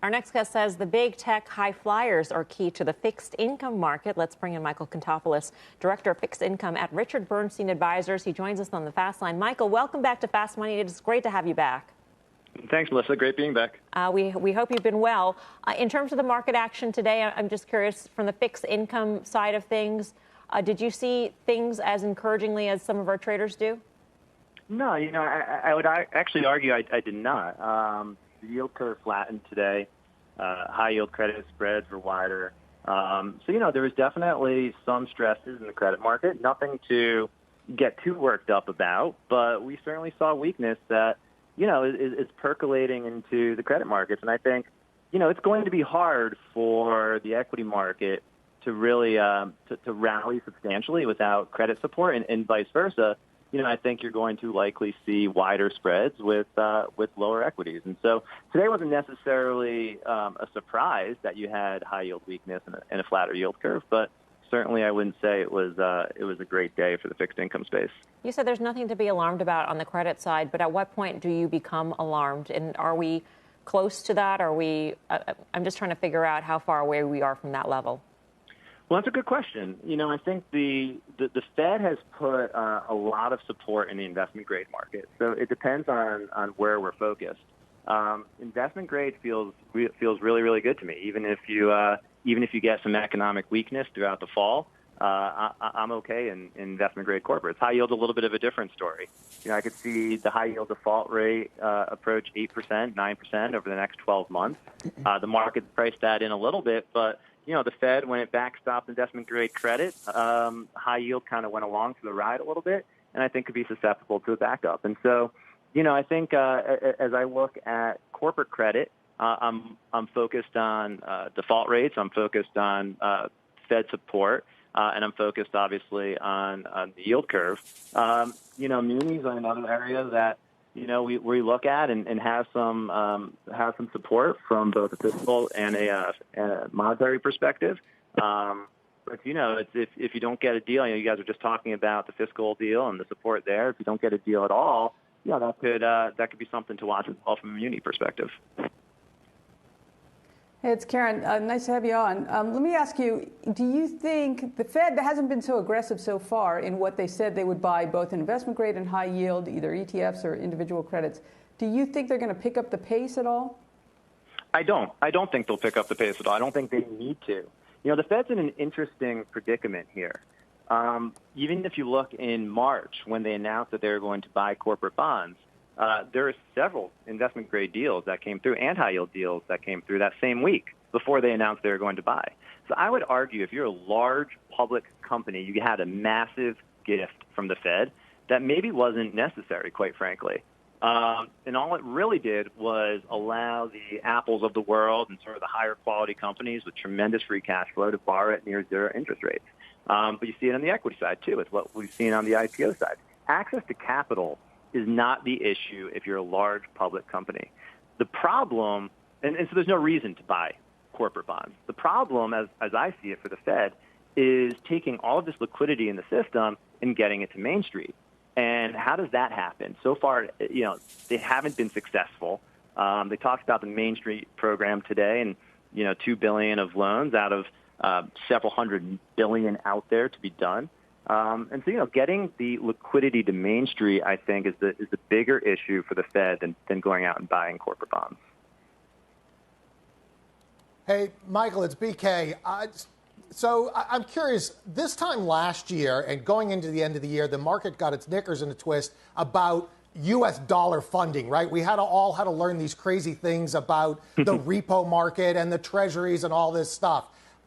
Our next guest says the big tech high flyers are key to the fixed income market. Let's bring in Michael Contopoulos, Director of Fixed Income at Richard Bernstein Advisors. He joins us on the Fast Line. Michael, welcome back to Fast Money. It is great to have you back. Thanks, Melissa. Great being back. We hope you've been well. In terms of the market action today, I'm just curious, from the fixed income side of things, did you see things as encouragingly as some of our traders do? No, I would actually argue I did not. The yield curve flattened today. High yield credit spreads were wider. There was definitely some stresses in the credit market. Nothing to get too worked up about, but we certainly saw weakness that, is percolating into the credit markets. And I think, it's going to be hard for the equity market to really to rally substantially without credit support, and vice versa. I think you're going to likely see wider spreads with lower equities. And so today wasn't necessarily a surprise that you had high yield weakness and a flatter yield curve, but certainly I wouldn't say it was a great day for the fixed income space. You said there's nothing to be alarmed about on the credit side, but at what point do you become alarmed? And are we close to that? I'm just trying to figure out how far away we are from that level. Well, that's a good question. I think the Fed has put a lot of support in the investment grade market. So it depends on where we're focused. Investment grade feels really, really good to me. Even if you get some economic weakness throughout the fall, I'm okay in investment grade corporates. High yield, a little bit of a different story. I could see the high yield default rate approach 8%, 9% over the next 12 months. The market priced that in a little bit, but the Fed, when it backstopped investment-grade credit, high yield kind of went along for the ride a little bit, and I think could be susceptible to a backup. And so, I think as I look at corporate credit, I'm focused on default rates. I'm focused on Fed support, and I'm focused, obviously, on the yield curve. Munis are another area that we look at and have some support from both a fiscal and a monetary perspective. But if you don't get a deal, you guys are just talking about the fiscal deal and the support there. If you don't get a deal at all, that could be something to watch as well from a muni perspective. Hey, it's Karen. Nice to have you on. Let me ask you, do you think the Fed hasn't been so aggressive so far in what they said they would buy, both investment grade and high yield, either ETFs or individual credits? Do you think they're going to pick up the pace at all? I don't think they'll pick up the pace at all. I don't think they need to. The Fed's in an interesting predicament here. Even if you look in March when they announced that they were going to buy corporate bonds, there are several investment-grade deals that came through and high-yield deals that came through that same week before they announced they were going to buy. So I would argue if you're a large public company, you had a massive gift from the Fed that maybe wasn't necessary, quite frankly. And all it really did was allow the Apples of the world and sort of the higher-quality companies with tremendous free cash flow to borrow at near-zero interest rates. But you see it on the equity side, too. It's what we've seen on the IPO side. Access to capital is not the issue if you're a large public company. The problem, and so there's no reason to buy corporate bonds. The problem, as I see it for the Fed, is taking all of this liquidity in the system and getting it to Main Street. And how does that happen? So far, they haven't been successful. They talked about the Main Street program today and, $2 billion of loans out of several hundred billion out there to be done. And so, getting the liquidity to Main Street, I think, is the bigger issue for the Fed than going out and buying corporate bonds. Hey, Michael, it's BK. So I'm curious, this time last year and going into the end of the year, the market got its knickers in a twist about U.S. dollar funding, right? We all had to learn these crazy things about the repo market and the treasuries and all this stuff.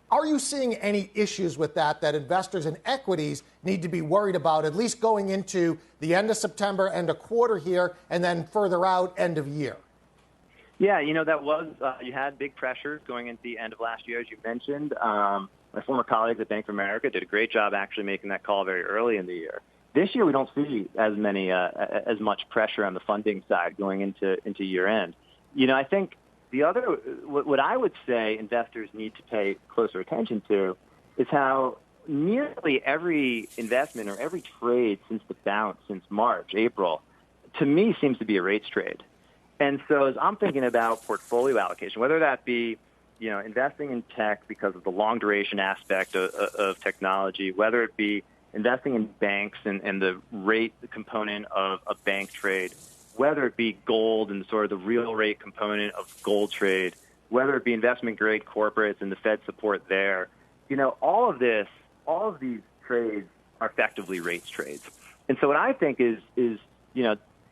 Are you seeing any issues with that investors in equities need to be worried about, at least going into the end of September, end of quarter here, and then further out, end of year? Yeah, that was, you had big pressures going into the end of last year, as you mentioned. My former colleagues at Bank of America did a great job actually making that call very early in the year. This year, we don't see as much pressure on the funding side going into year end. I think what I would say investors need to pay closer attention to is how nearly every investment or every trade since the bounce since March, April, to me seems to be a rates trade. And so as I'm thinking about portfolio allocation, whether that be, investing in tech because of the long duration aspect of technology, whether it be investing in banks and the rate component of a bank trade, whether it be gold and sort of the real rate component of gold trade, whether it be investment grade corporates and the Fed support there, all of these trades are effectively rates trades. And so what I think is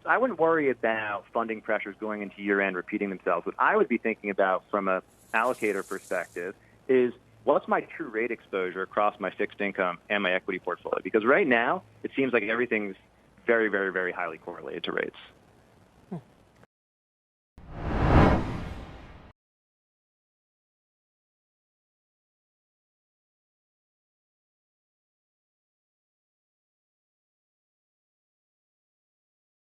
I wouldn't worry about funding pressures going into year end repeating themselves. What I would be thinking about from a allocator perspective is what's my true rate exposure across my fixed income and my equity portfolio? Because right now it seems like everything's very, very, very highly correlated to rates.